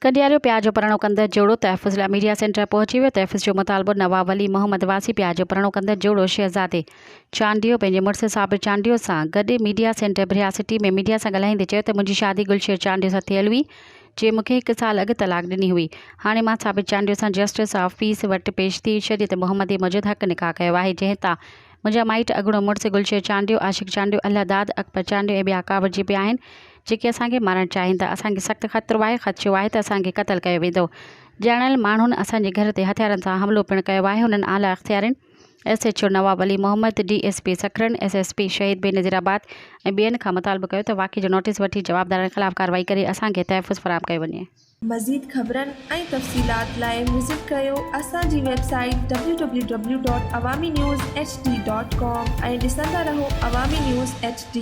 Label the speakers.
Speaker 1: कॾियारियो प्यार जो परणो कंदड़ जोड़ो तहफ़ुज़ लाइ मीडिया सेंटर पहुची वियो। तहफ़ुज़ जो मुतालबो नवाब वली मोहम्मद वासी प्यार जो परणो कंदड़ जोड़ो शहज़ादे चांडियो पंहिंजे मुड़ुसु साबिर चांडियो सां गॾु मीडिया सेंटर ब्रिया सिटी में मीडिया सां ॻाल्हाईंदे चयो त मुंहिंजी शादी गुलशेर चांडियो सां थियल हुई, जे मूंखे 1 साल अॻु तलाक ॾिनी हुई। हाणे मां साबिर चांडियो सां जस्टिस ऑफ पीस वटि पेश थी छॾी त मोहम्मद मजिद हक़ निकाह कयो आहे, जंहिं तां मुंहिंजा माइट अॻिणो मुड़ुसु गुलशेर चांडियो, आशिक़ चांडियो, अल्लाहदाद अकबर चांडियो ऐं ॿिया कावड़जी पिया आहिनि, जेके असांखे मारणु चाहिनि था। असांखे सख़्तु ख़तरो आहे, ख़दशो आहे त असांखे क़तल कयो वेंदो। ॼाणल माण्हुनि असांजे घर ते हथियारनि सां हमिलो पिणु कयो आहे। हुननि आला इख़्तियारनि SHO नवाब वली मोहम्मद, DSP सखरन, SSP शहीद बेनज़ीराबाद ऐं ॿियनि खां मुतालबो कयो त वाक़े जो नोटिस वठी जवाबदारनि ख़िलाफ़ कार्रवाई करे असांखे तहफ़ुज़ फ़राहम कयो वञे।
Speaker 2: मज़ीद ख़बरनि ऐं तफ़सीलात लाइ विज़िट कयो असांजी वेबसाइट www.awamiNewsHD.com ऐं ॾिसंदा रहो अवामी न्यूज़ HD।